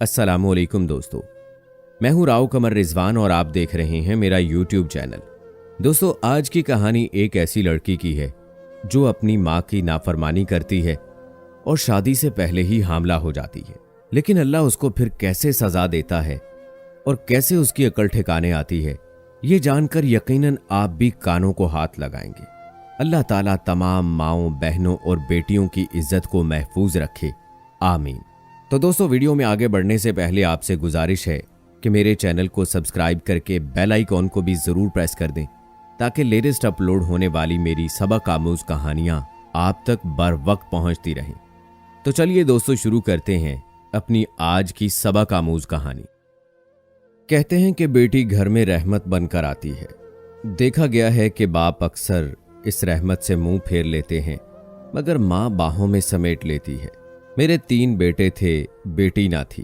अस्सलामुअलैकुम दोस्तों, मैं हूं राव कमर रिजवान और आप देख रहे हैं मेरा यूट्यूब चैनल। दोस्तों, आज की कहानी एक ऐसी लड़की की है जो अपनी माँ की नाफरमानी करती है और शादी से पहले ही हामला हो जाती है। लेकिन अल्लाह उसको फिर कैसे सजा देता है और कैसे उसकी अकल ठिकाने आती है, ये जानकर यकीनन आप भी कानों को हाथ लगाएंगे। अल्लाह ताला तमाम माँओं, बहनों और बेटियों की इज्जत को महफूज रखे, आमीन। तो दोस्तों, वीडियो में आगे बढ़ने से पहले आपसे गुजारिश है कि मेरे चैनल को सब्सक्राइब करके बेल आइकॉन को भी जरूर प्रेस कर दें ताकि लेटेस्ट अपलोड होने वाली मेरी सबक आमूज कहानियां आप तक बर वक्त पहुंचती रहें। तो चलिए दोस्तों, शुरू करते हैं अपनी आज की सबक आमूज कहानी। कहते हैं कि बेटी घर में रहमत बनकर आती है। देखा गया है कि बाप अक्सर इस रहमत से मुंह फेर लेते हैं, मगर माँ बाहों में समेट लेती है। मेरे 3 बेटे थे, बेटी ना थी।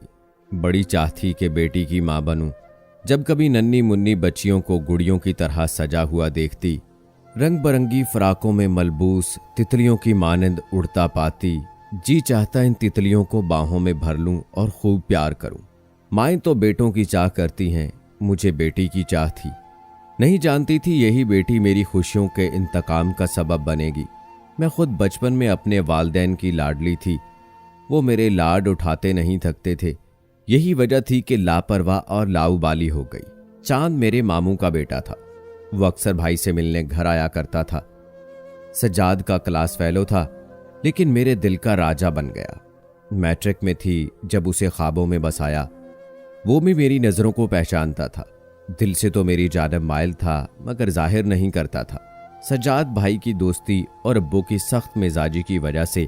बड़ी चाह थी कि बेटी की माँ बनूं। जब कभी नन्ही मुन्नी बच्चियों को गुड़ियों की तरह सजा हुआ देखती, रंग बरंगी फ्राकों में मलबूस तितलियों की मानंद उड़ता पाती, जी चाहता इन तितलियों को बाहों में भर लूं और खूब प्यार करूं। माएँ तो बेटों की चाह करती हैं, मुझे बेटी की चाह थी। नहीं जानती थी यही बेटी मेरी खुशियों के इंतकाम का सबब बनेगी। मैं खुद बचपन में अपने वालिदैन की लाडली थी। वो मेरे लाड उठाते नहीं थकते थे। यही वजह थी कि लापरवाह और लाउबाली हो गई। चांद मेरे मामू का बेटा था। वो अक्सर भाई से मिलने घर आया करता था। सज्जाद का क्लास फेलो था, लेकिन मेरे दिल का राजा बन गया। मैट्रिक में थी जब उसे ख्वाबों में बसाया। वो भी मेरी नज़रों को पहचानता था। दिल से तो मेरी जानब माइल था, मगर जाहिर नहीं करता था। सज्जाद भाई की दोस्ती और अब्बू की सख्त मिजाजी की वजह से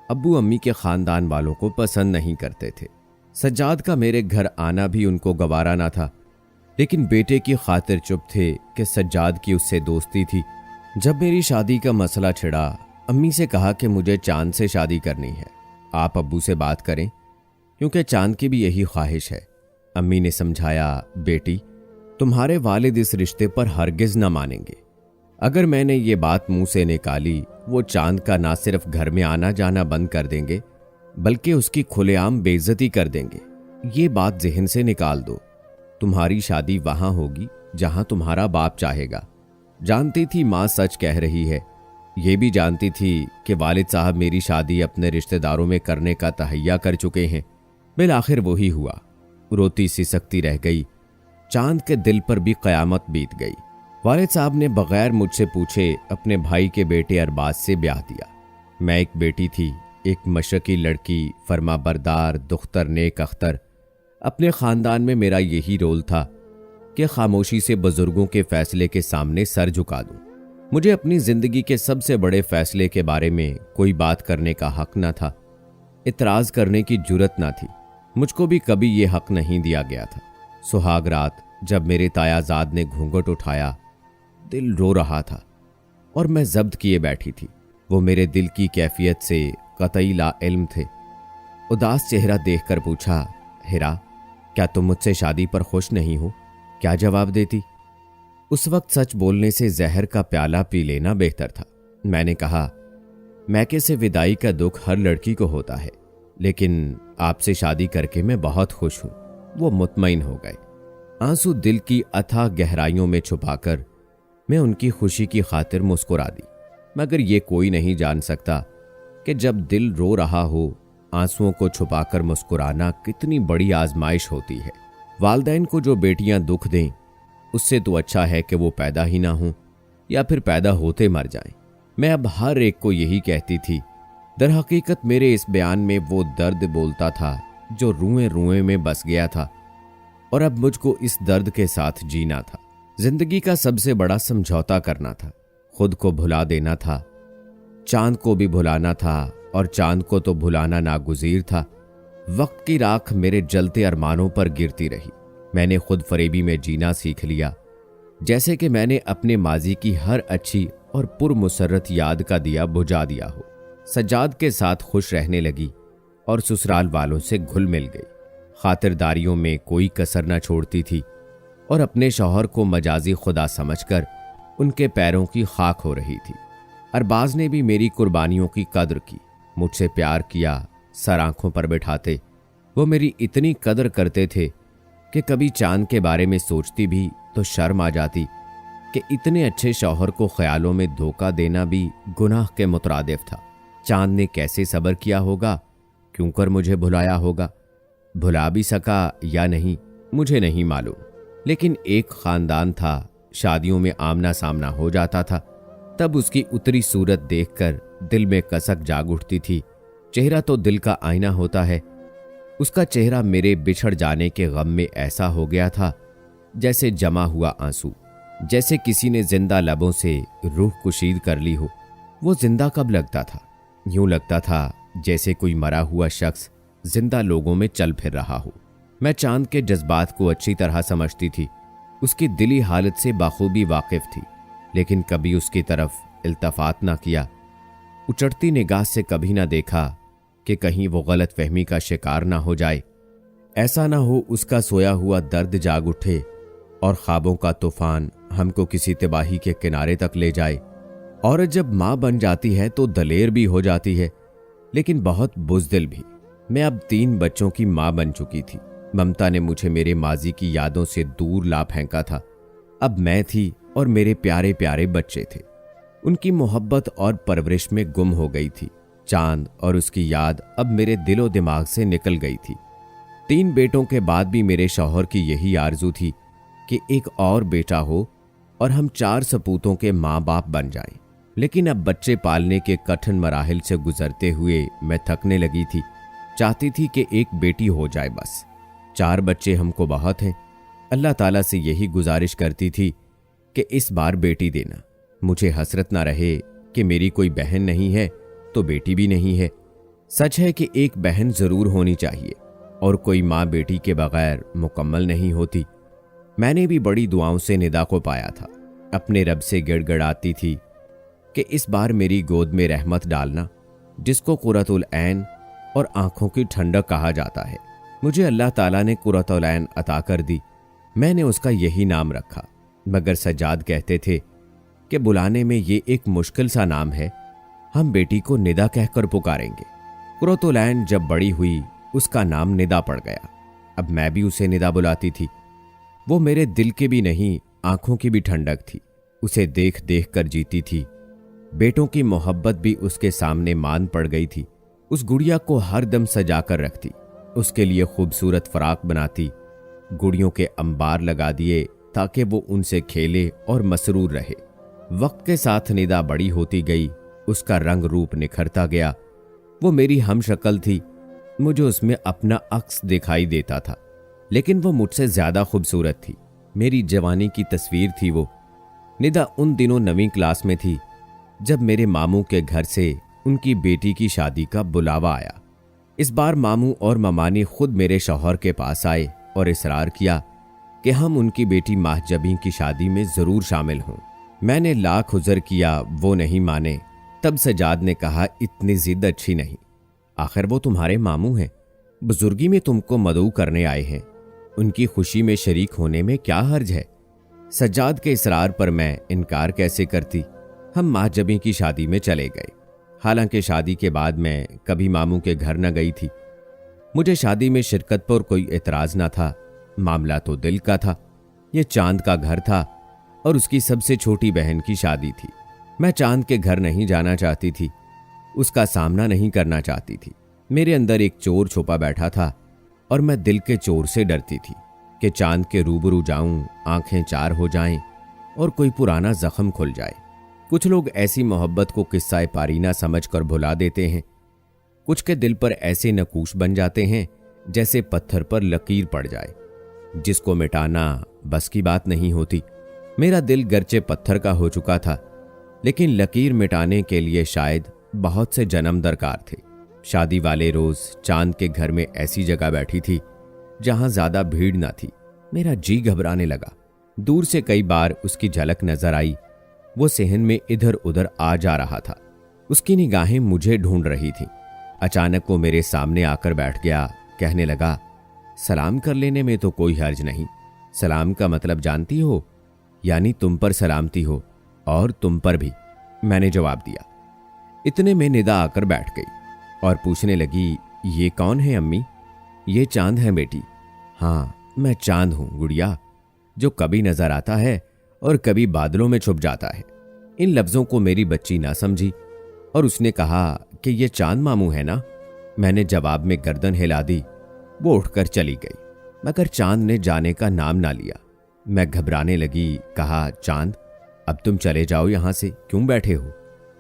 अब्बू अम्मी के खानदान वालों को पसंद नहीं करते थे। सज्जाद का मेरे घर आना भी उनको गवारा ना था, लेकिन बेटे की खातिर चुप थे कि सज्जाद की उससे दोस्ती थी। जब मेरी शादी का मसला छिड़ा, अम्मी से कहा कि मुझे चांद से शादी करनी है, आप अब्बू से बात करें, क्योंकि चांद की भी यही ख्वाहिश है। अम्मी ने समझाया, बेटी, तुम्हारे वालिद इस रिश्ते पर हरगिज न मानेंगे। अगर मैंने ये बात मुंह से निकाली, वो चांद का ना सिर्फ घर में आना जाना बंद कर देंगे, बल्कि उसकी खुलेआम बेइज्जती कर देंगे। ये बात ज़हन से निकाल दो। तुम्हारी शादी वहां होगी जहां तुम्हारा बाप चाहेगा। जानती थी माँ सच कह रही है। ये भी जानती थी कि वालिद साहब मेरी शादी अपने रिश्तेदारों में करने का तहैया कर चुके हैं। बिल आखिर वही हुआ। रोती सिसकती रह गई। चांद के दिल पर भी क़यामत बीत गई। वालिद साहब ने बगैर मुझसे पूछे अपने भाई के बेटे अरबाज से ब्याह दिया। मैं एक बेटी थी, एक मशरकी लड़की, फरमा बरदार, दुख्तर, नेक अख्तर। अपने ख़ानदान में मेरा यही रोल था कि खामोशी से बुजुर्गों के फैसले के सामने सर झुका दूं। मुझे अपनी ज़िंदगी के सबसे बड़े फैसले के बारे में कोई बात करने का हक न था। इतराज़ करने की जुर्रत न थी। मुझको भी कभी ये हक नहीं दिया गया था। सुहाग रात जब मेरे तायाजाद ने घूंघट उठाया, दिल रो रहा था और मैं जब्त किए बैठी थी। वो मेरे दिल की कैफियत से कतई ला इल्म थे। उदास चेहरा देखकर पूछा, हिरा, क्या तुम मुझसे शादी पर खुश नहीं हो? क्या जवाब देती? उस वक्त सच बोलने से जहर का प्याला पी लेना बेहतर था। मैंने कहा, मैके से विदाई का दुख हर लड़की को होता है, लेकिन आपसे शादी करके मैं बहुत खुश हूं। वो मुतमईन हो गए। आंसू दिल की अथाह गहराइयों में छुपाकर मैं उनकी खुशी की खातिर मुस्कुरा दी। मगर ये कोई नहीं जान सकता कि जब दिल रो रहा हो, आंसुओं को छुपाकर मुस्कुराना कितनी बड़ी आजमाइश होती है। वालिदैन को जो बेटियां दुख दें, उससे तो अच्छा है कि वो पैदा ही ना हों या फिर पैदा होते मर जाएं। मैं अब हर एक को यही कहती थी। दर हकीकत मेरे इस बयान में वो दर्द बोलता था जो रुएं रुएं में बस गया था, और अब मुझको इस दर्द के साथ जीना था। जिंदगी का सबसे बड़ा समझौता करना था। खुद को भुला देना था, चांद को भी भुलाना था, और चांद को तो भुलाना नागुज़ीर था। वक्त की राख मेरे जलते अरमानों पर गिरती रही। मैंने खुद फरेबी में जीना सीख लिया, जैसे कि मैंने अपने माजी की हर अच्छी और पुरमुसर्रत याद का दिया बुझा दिया हो। सज्जाद के साथ खुश रहने लगी और ससुराल वालों से घुल मिल गई। खातिरदारियों में कोई कसर न छोड़ती थी और अपने शौहर को मजाजी खुदा समझकर उनके पैरों की खाक हो रही थी। अरबाज ने भी मेरी कुर्बानियों की कद्र की, मुझसे प्यार किया, सर आंखों पर बैठाते वो मेरी इतनी कदर करते थे कि कभी चांद के बारे में सोचती भी तो शर्म आ जाती कि इतने अच्छे शौहर को ख्यालों में धोखा देना भी गुनाह के मुतरादिफ था। चांद ने कैसे सब्र किया होगा, क्यों कर मुझे भुलाया होगा। भुला भी सका या नहीं मुझे नहीं मालूम, लेकिन एक खानदान था, शादियों में आमना सामना हो जाता था, तब उसकी उतरी सूरत देखकर दिल में कसक जाग उठती थी। चेहरा तो दिल का आईना होता है। उसका चेहरा मेरे बिछड़ जाने के गम में ऐसा हो गया था जैसे जमा हुआ आंसू, जैसे किसी ने जिंदा लबों से रूह कुशीद कर ली हो। वो जिंदा कब लगता था? यूं लगता था जैसे कोई मरा हुआ शख्स जिंदा लोगों में चल फिर रहा हो। मैं चांद के जज्बात को अच्छी तरह समझती थी, उसकी दिली हालत से बाखूबी वाकिफ थी, लेकिन कभी उसकी तरफ इल्तफात ना किया। उचटती निगाह से कभी ना देखा कि कहीं वो गलत फहमी का शिकार ना हो जाए। ऐसा ना हो उसका सोया हुआ दर्द जाग उठे और ख्वाबों का तूफान हमको किसी तबाही के किनारे तक ले जाए। औरत जब माँ बन जाती है तो दलेर भी हो जाती है, लेकिन बहुत बुज़दिल भी। मैं अब 3 बच्चों की माँ बन चुकी थी। ममता ने मुझे मेरे माजी की यादों से दूर ला फेंका था। अब मैं थी और मेरे प्यारे प्यारे बच्चे थे। उनकी मोहब्बत और परवरिश में गुम हो गई थी। चांद और उसकी याद अब मेरे दिलो दिमाग से निकल गई थी। 3 बेटों के बाद भी मेरे शौहर की यही आरजू थी कि एक और बेटा हो और हम 4 सपूतों के माँ बाप बन जाएं। लेकिन अब बच्चे पालने के कठिन मराहिल से गुजरते हुए मैं थकने लगी थी। चाहती थी कि एक बेटी हो जाए बस। 4 बच्चे हमको बहुत हैं। अल्लाह ताला से यही गुजारिश करती थी कि इस बार बेटी देना। मुझे हसरत ना रहे कि मेरी कोई बहन नहीं है तो बेटी भी नहीं है। सच है कि एक बहन जरूर होनी चाहिए और कोई माँ बेटी के बगैर मुकम्मल नहीं होती। मैंने भी बड़ी दुआओं से निदा को पाया था। अपने रब से गिड़गिड़ाती थी कि इस बार मेरी गोद में रहमत डालना, जिसको कुरतुल ऐन और आंखों की ठंडक कहा जाता है। मुझे अल्लाह ताला ने कुरतुल ऐन अता कर दी। मैंने उसका यही नाम रखा, मगर सज्जाद कहते थे कि बुलाने में ये एक मुश्किल सा नाम है, हम बेटी को निदा कहकर पुकारेंगे। कुरतुल ऐन जब बड़ी हुई उसका नाम निदा पड़ गया। अब मैं भी उसे निदा बुलाती थी। वो मेरे दिल के भी नहीं, आंखों की भी ठंडक थी। उसे देख देख कर जीती थी। बेटों की मोहब्बत भी उसके सामने मान पड़ गई थी। उस गुड़िया को हर दम सजा कर रखती, उसके लिए खूबसूरत फराक बनाती, गुड़ियों के अंबार लगा दिए ताकि वो उनसे खेले और मसरूर रहे। वक्त के साथ निदा बड़ी होती गई, उसका रंग रूप निखरता गया। वो मेरी हम शक्ल थी, मुझे उसमें अपना अक्स दिखाई देता था, लेकिन वो मुझसे ज्यादा खूबसूरत थी। मेरी जवानी की तस्वीर थी वो। निदा उन दिनों 9वीं क्लास में थी जब मेरे मामू के घर से उनकी बेटी की शादी का बुलावा आया। इस बार मामू और ममानी खुद मेरे शौहर के पास आए और इसरार किया कि हम उनकी बेटी माहजबी की शादी में जरूर शामिल हों। मैंने लाख उज़र किया, वो नहीं माने। तब सजाद ने कहा, इतनी जिद अच्छी नहीं, आखिर वो तुम्हारे मामू हैं, बुजुर्गी में तुमको मदऊ करने आए हैं, उनकी खुशी में शरीक होने में क्या हर्ज है। सज्जाद के इसरार पर मैं इनकार कैसे करती। हम माहजबी की शादी में चले गए। हालांकि शादी के बाद मैं कभी मामू के घर न गई थी। मुझे शादी में शिरकत पर कोई एतराज ना था। मामला तो दिल का था। यह चांद का घर था और उसकी सबसे छोटी बहन की शादी थी। मैं चांद के घर नहीं जाना चाहती थी, उसका सामना नहीं करना चाहती थी। मेरे अंदर एक चोर छुपा बैठा था और मैं दिल के चोर से डरती थी कि चांद के रूबरू जाऊं, आंखें चार हो जाएं और कोई पुराना जख्म खुल जाए। कुछ लोग ऐसी मोहब्बत को किस्सा पारीना समझकर भुला देते हैं। कुछ के दिल पर ऐसे नकूश बन जाते हैं जैसे पत्थर पर लकीर पड़ जाए, जिसको मिटाना बस की बात नहीं होती। मेरा दिल गर्चे पत्थर का हो चुका था, लेकिन लकीर मिटाने के लिए शायद बहुत से जन्म दरकार थे। शादी वाले रोज चांद के घर में ऐसी जगह बैठी थी जहां ज्यादा भीड़ ना थी। मेरा जी घबराने लगा। दूर से कई बार उसकी झलक नजर आई। वो सेहन में इधर उधर आ जा रहा था। उसकी निगाहें मुझे ढूंढ रही थीं। अचानक वो मेरे सामने आकर बैठ गया। कहने लगा, सलाम कर लेने में तो कोई हर्ज नहीं। सलाम का मतलब जानती हो? यानी तुम पर सलामती हो और तुम पर भी। मैंने जवाब दिया। इतने में निदा आकर बैठ गई और पूछने लगी, ये कौन है अम्मी? ये चांद है बेटी। हाँ, मैं चांद हूं गुड़िया, जो कभी नजर आता है और कभी बादलों में छुप जाता है। इन लफ्जों को मेरी बच्ची ना समझी और उसने कहा कि ये चांद मामू है ना। मैंने जवाब में गर्दन हिला दी। वो उठकर चली गई, मगर चांद ने जाने का नाम ना लिया। मैं घबराने लगी। कहा, चांद अब तुम चले जाओ यहां से, क्यों बैठे हो?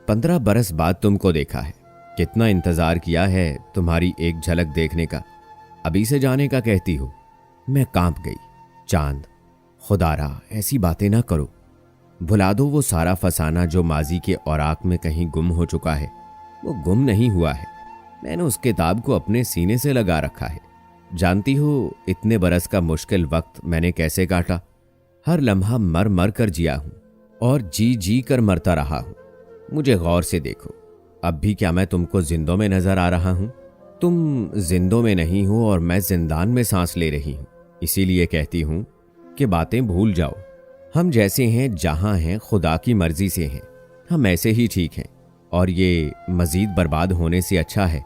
15 बरस बाद तुमको देखा है, कितना इंतजार किया है तुम्हारी एक झलक देखने का, अभी से जाने का कहती हो। मैं कांप गई। चांद, खुदारा ऐसी बातें ना करो, भुला दो वो सारा फसाना जो माजी के औराक में कहीं गुम हो चुका है। वो गुम नहीं हुआ है, मैंने उस किताब को अपने सीने से लगा रखा है। जानती हो इतने बरस का मुश्किल वक्त मैंने कैसे काटा? हर लम्हा मर मर कर जिया हूं और जी जी कर मरता रहा हूं। मुझे गौर से देखो, अब भी क्या मैं तुमको जिंदों में नजर आ रहा हूं? तुम जिंदों में नहीं हो और मैं जिंदान में सांस ले रही हूं। इसीलिए कहती हूं कि बातें भूल जाओ। हम जैसे हैं जहां हैं खुदा की मर्जी से हैं, हम ऐसे ही ठीक हैं और ये मजीद बर्बाद होने से अच्छा है।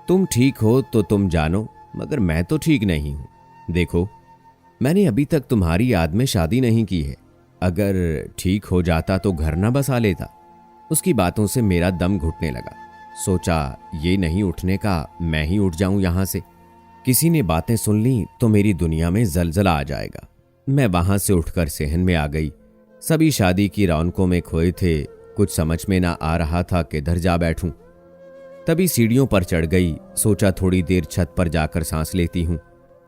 तुम ठीक हो तो तुम जानो, मगर मैं तो ठीक नहीं हूं। देखो, मैंने अभी तक तुम्हारी याद में शादी नहीं की है। अगर ठीक हो जाता तो घर ना बसा लेता। उसकी बातों से मेरा दम घुटने लगा। सोचा ये नहीं उठने का, मैं ही उठ जाऊं यहां से। किसी ने बातें सुन ली तो मेरी दुनिया में जलजला आ जाएगा। मैं वहां से उठकर सहन में आ गई। सभी शादी की रौनकों में खोए थे। कुछ समझ में ना आ रहा था किधर जा बैठूं। तभी सीढ़ियों पर चढ़ गई। सोचा थोड़ी देर छत पर जाकर सांस लेती हूं।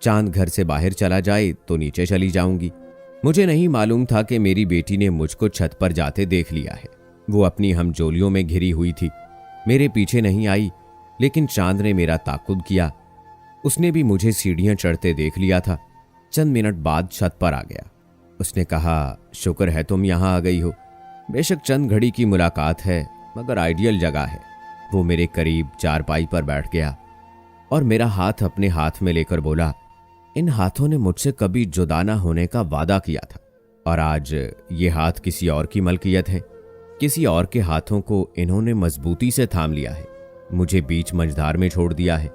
चांद घर से बाहर चला जाए तो नीचे चली जाऊंगी। मुझे नहीं मालूम था कि मेरी बेटी ने मुझको छत पर जाते देख लिया है। वो अपनी हमजोलियों में घिरी हुई थी, मेरे पीछे नहीं आई। लेकिन चांद ने मेरा ताकुद किया। उसने भी मुझे सीढ़ियां चढ़ते देख लिया था। चंद मिनट बाद छत पर आ गया। उसने कहा, शुक्र है तुम यहां आ गई हो। बेशक चंद घड़ी की मुलाकात है, मगर आइडियल जगह है। वो मेरे करीब चारपाई पर बैठ गया और मेरा हाथ अपने हाथ में लेकर बोला, इन हाथों ने मुझसे कभी जुदा ना होने का वादा किया था और आज ये हाथ किसी और की मलकियत है। किसी और के हाथों को इन्होंने मजबूती से थाम लिया है, मुझे बीच मंझधार में छोड़ दिया है।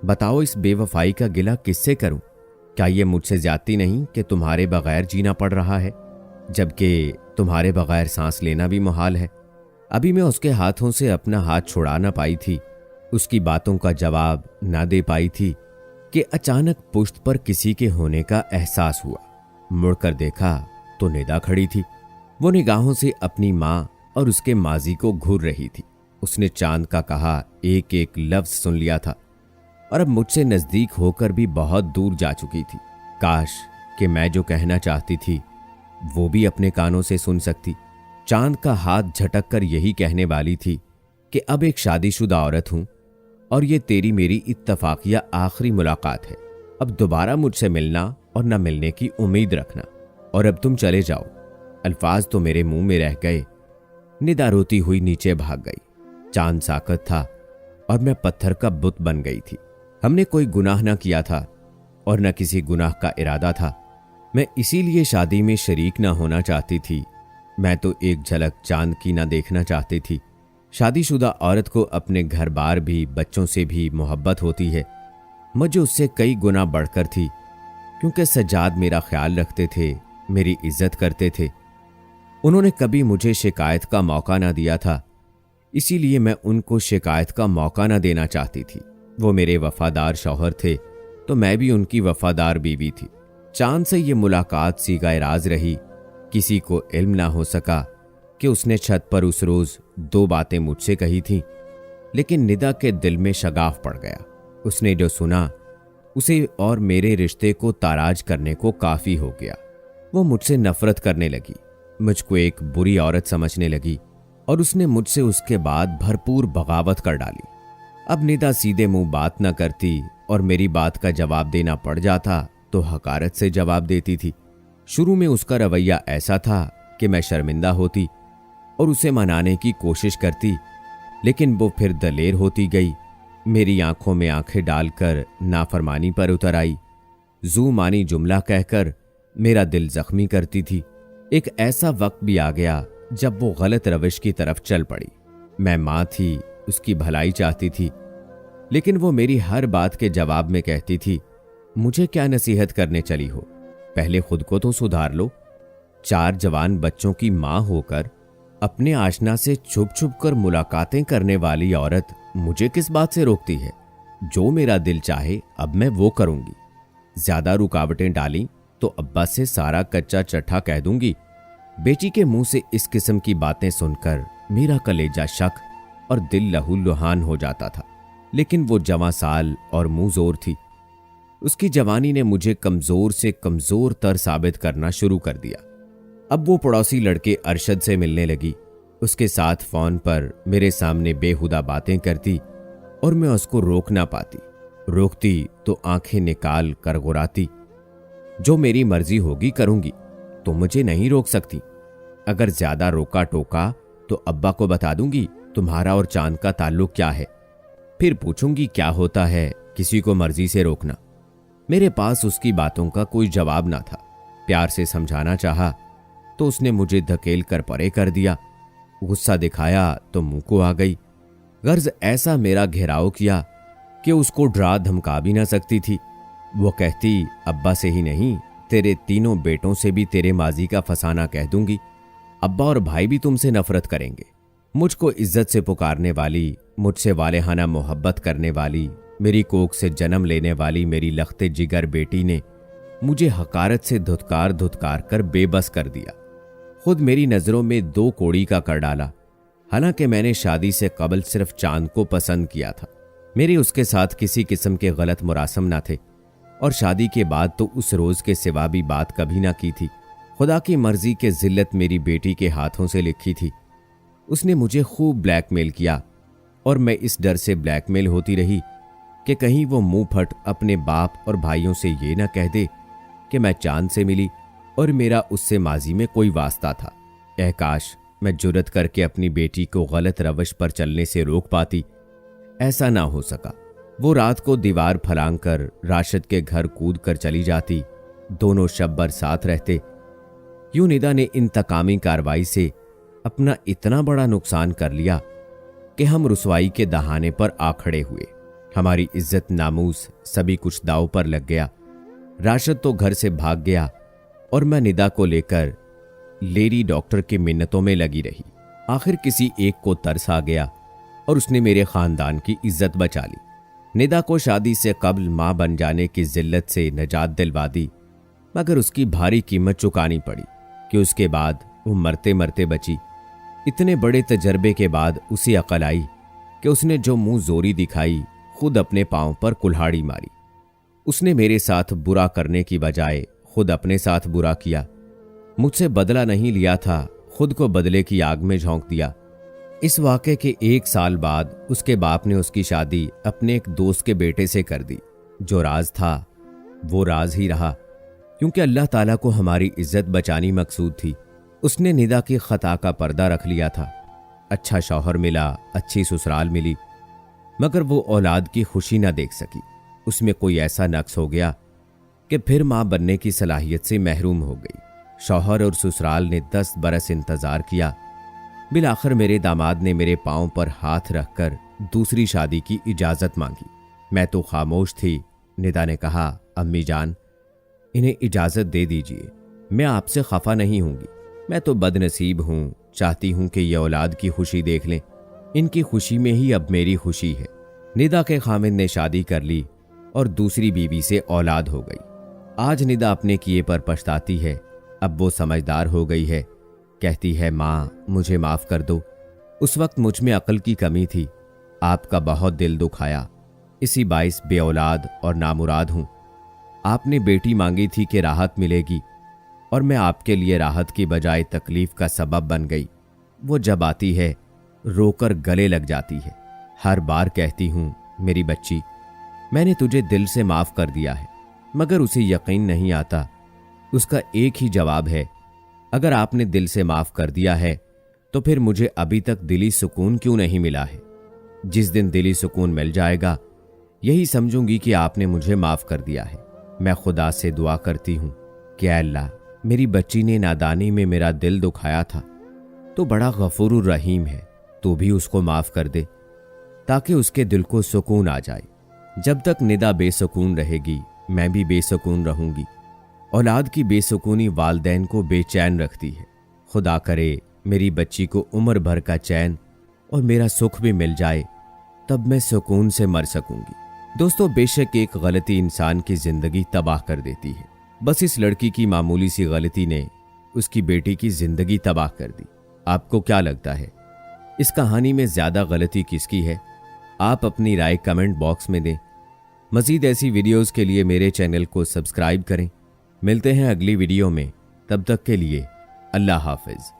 बताओ इस बेवफाई का गिला किससे करूं? क्या ये मुझसे ज्यादती नहीं कि तुम्हारे बगैर जीना पड़ रहा है, जबकि तुम्हारे बगैर सांस लेना भी मुहाल है? अभी मैं उसके हाथों से अपना हाथ छुड़ा ना पाई थी, उसकी बातों का जवाब ना दे पाई थी कि अचानक पुश्त पर किसी के होने का एहसास हुआ। मुड़कर देखा तो निदा खड़ी थी। वो निगाहों से अपनी माँ और उसके माजी को घूर रही थी। उसने चांद का कहा एक एक लफ्ज सुन लिया था और अब मुझसे नजदीक होकर भी बहुत दूर जा चुकी थी। काश कि मैं जो कहना चाहती थी वो भी अपने कानों से सुन सकती। चांद का हाथ झटक कर यही कहने वाली थी कि अब एक शादीशुदा औरत हूं और ये तेरी मेरी इत्तफाकिया आखिरी मुलाकात है। अब दोबारा मुझसे मिलना और न मिलने की उम्मीद रखना, और अब तुम चले जाओ। अल्फाज तो मेरे मुंह में रह गए। निदा रोती हुई नीचे भाग गई। चांद साकत था और मैं पत्थर का बुत बन गई थी। हमने कोई गुनाह न किया था और न किसी गुनाह का इरादा था। मैं इसीलिए शादी में शरीक न होना चाहती थी। मैं तो एक झलक चांद की न देखना चाहती थी। शादीशुदा औरत को अपने घर बार भी, बच्चों से भी मोहब्बत होती है। मुझे उससे कई गुना बढ़कर थी, क्योंकि सज्जाद मेरा ख्याल रखते थे, मेरी इज्जत करते थे। उन्होंने कभी मुझे शिकायत का मौका ना दिया था, इसीलिए मैं उनको शिकायत का मौका ना देना चाहती थी। वो मेरे वफादार शौहर थे तो मैं भी उनकी वफादार बीवी थी। चांद से ये मुलाकात सीगा राज रही। किसी को इल्म ना हो सका कि उसने छत पर उस रोज 2 बातें मुझसे कही थीं, लेकिन निदा के दिल में शगाफ पड़ गया। उसने जो सुना उसे और मेरे रिश्ते को ताराज करने को काफी हो गया। वो मुझसे नफरत करने लगी, मुझको एक बुरी औरत समझने लगी और उसने मुझसे उसके बाद भरपूर बगावत कर डाली। अब निदा सीधे मुंह बात न करती और मेरी बात का जवाब देना पड़ जाता तो हकारत से जवाब देती थी। शुरू में उसका रवैया ऐसा था कि मैं शर्मिंदा होती और उसे मनाने की कोशिश करती, लेकिन वो फिर दलेर होती गई। मेरी आंखों में आंखें डालकर नाफरमानी पर उतर आई। जू मानी जुमला कहकर मेरा दिल जख्मी करती थी। एक ऐसा वक्त भी आ गया जब वो गलत रविश की तरफ चल पड़ी। मैं माँ थी, उसकी भलाई चाहती थी, लेकिन वो मेरी हर बात के जवाब में कहती थी मुझे क्या नसीहत करने चली हो? पहले खुद को तो सुधार लो। 4 जवान बच्चों की मां होकर अपने आशना से छुप छुप कर मुलाकातें करने वाली औरत मुझे किस बात से रोकती है? जो मेरा दिल चाहे अब मैं वो करूंगी। ज्यादा रुकावटें डाली तो अब्बा से सारा कच्चा चट्ठा कह दूंगी। बेटी के मुंह से इस किस्म की बातें सुनकर मेरा कलेजा शक और दिल लहूलुहान हो जाता था। लेकिन वो जवां साल और मुंह जोर थी। उसकी जवानी ने मुझे कमजोर से कमजोर तर साबित करना शुरू कर दिया। अब वो पड़ोसी लड़के अरशद से मिलने लगी। उसके साथ फोन पर मेरे सामने बेहुदा बातें करती और मैं उसको रोक ना पाती। रोकती तो आंखें निकाल कर गुराती। जो मेरी मर्जी होगी करूंगी, तो मुझे नहीं रोक सकती। अगर ज्यादा रोका टोका तो अब्बा को बता दूंगी तुम्हारा और चांद का ताल्लुक क्या है। फिर पूछूंगी क्या होता है किसी को मर्जी से रोकना। मेरे पास उसकी बातों का कोई जवाब ना था। प्यार से समझाना चाहा तो उसने मुझे धकेल कर परे कर दिया। गुस्सा दिखाया तो मुंह को आ गई। गर्ज ऐसा मेरा घेराव किया कि उसको डरा धमका भी ना सकती थी। वो कहती अब्बा से ही नहीं, तेरे तीनों बेटों से भी तेरे माजी का फसाना कह दूंगी। अब्बा और भाई भी तुमसे नफरत करेंगे। मुझको इज्जत से पुकारने वाली, मुझसे वालेहाना मोहब्बत करने वाली, मेरी कोख से जन्म लेने वाली मेरी लख्ते जिगर बेटी ने मुझे हकारत से धुतकार धुतकार कर बेबस कर दिया। खुद मेरी नजरों में 2 कोड़ी का कर डाला। हालांकि मैंने शादी से कबल सिर्फ चांद को पसंद किया था। मेरे उसके साथ किसी किस्म के गलत मुरासम ना थे और शादी के बाद तो उस रोज के सिवा भी बात कभी ना की थी। खुदा की मर्जी के जिल्लत मेरी बेटी के हाथों से लिखी थी। उसने मुझे खूब ब्लैकमेल किया और मैं इस डर से ब्लैकमेल होती रही कि कहीं वो मुंह फट अपने बाप और भाइयों से ये ना कह दे कि मैं चांद से मिली और मेरा उससे माजी में कोई वास्ता था। काश मैं जुर्रत करके अपनी बेटी को गलत रवश पर चलने से रोक पाती। ऐसा ना हो सका। वो रात को दीवार फलांग कर राशिद के घर कूद कर चली जाती। दोनों शब भर साथ रहते। यूं निदा ने इंतकामी कार्रवाई से अपना इतना बड़ा नुकसान कर लिया कि हम रुसवाई के दहाने पर आ खड़े हुए। हमारी इज्जत नामूस सभी कुछ दांव पर लग गया। राशिद तो घर से भाग गया और मैं निदा को लेकर लेडी डॉक्टर की मिन्नतों में लगी रही। आखिर किसी एक को तरस आ गया और उसने मेरे खानदान की इज्जत बचा ली। निदा को शादी से कबल मां बन जाने की जिल्लत से निजात दिलवा दी, मगर उसकी भारी कीमत चुकानी पड़ी कि उसके बाद वो मरते मरते बची। इतने बड़े तजर्बे के बाद उसे अकल आई कि उसने जो मुंह जोरी दिखाई, खुद अपने पांव पर कुल्हाड़ी मारी। उसने मेरे साथ बुरा करने की बजाय खुद अपने साथ बुरा किया। मुझसे बदला नहीं लिया था, खुद को बदले की आग में झोंक दिया। इस वाक़े के 1 साल बाद उसके बाप ने उसकी शादी अपने एक दोस्त के बेटे से कर दी। जो राज था वो राज ही रहा, क्योंकि अल्लाह ताला को हमारी इज्जत बचानी मकसूद थी। उसने निदा की खता का पर्दा रख लिया था। अच्छा शौहर मिला, अच्छी ससुराल मिली, मगर वो औलाद की खुशी ना देख सकी। उसमें कोई ऐसा नक्स हो गया कि फिर मां बनने की सलाहियत से महरूम हो गई। शौहर और ससुराल ने 10 बरस इंतजार किया। बिलाखिर मेरे दामाद ने मेरे पांव पर हाथ रखकर दूसरी शादी की इजाजत मांगी। मैं तो खामोश थी। निदा ने कहा, अम्मी जान, इन्हें इजाजत दे दीजिए। मैं आपसे खफा नहीं होंगी। मैं तो बदनसीब हूं, चाहती हूं कि ये औलाद की खुशी देख लें। इनकी खुशी में ही अब मेरी खुशी है। निदा के खामिद ने शादी कर ली और दूसरी बीवी से औलाद हो गई। आज निदा अपने किए पर पछताती है। अब वो समझदार हो गई है। कहती है, माँ मुझे माफ कर दो। उस वक्त मुझ में अक्ल की कमी थी। आपका बहुत दिल दुखाया। इसी बाइस बे औलाद और नामुराद हूं। आपने बेटी मांगी थी कि राहत मिलेगी, और मैं आपके लिए राहत की बजाय तकलीफ का सबब बन गई। वो जब आती है रोकर गले लग जाती है। हर बार कहती हूं, मेरी बच्ची, मैंने तुझे दिल से माफ कर दिया है, मगर उसे यकीन नहीं आता। उसका एक ही जवाब है, अगर आपने दिल से माफ कर दिया है तो फिर मुझे अभी तक दिली सुकून क्यों नहीं मिला है। जिस दिन दिली सुकून मिल जाएगा, यही समझूंगी कि आपने मुझे माफ कर दिया है। मैं खुदा से दुआ करती हूं कि अल्लाह, मेरी बच्ची ने नादानी में मेरा दिल दुखाया था, तो बड़ा गफूरुर रहीम है, तो भी उसको माफ कर दे ताकि उसके दिल को सुकून आ जाए। जब तक निदा बेसुकून रहेगी मैं भी बेसुकून रहूंगी। औलाद की बेसुकूनी वालदैन को बेचैन रखती है। खुदा करे मेरी बच्ची को उम्र भर का चैन और मेरा सुख भी मिल जाए, तब मैं सुकून से मर सकूंगी। दोस्तों, बेशक एक गलती इंसान की जिंदगी तबाह कर देती है। बस इस लड़की की मामूली सी गलती ने उसकी बेटी की जिंदगी तबाह कर दी। आपको क्या लगता है, इस कहानी में ज्यादा गलती किसकी है? आप अपनी राय कमेंट बॉक्स में दें। मजीद ऐसी वीडियोस के लिए मेरे चैनल को सब्सक्राइब करें। मिलते हैं अगली वीडियो में, तब तक के लिए अल्लाह हाफिज।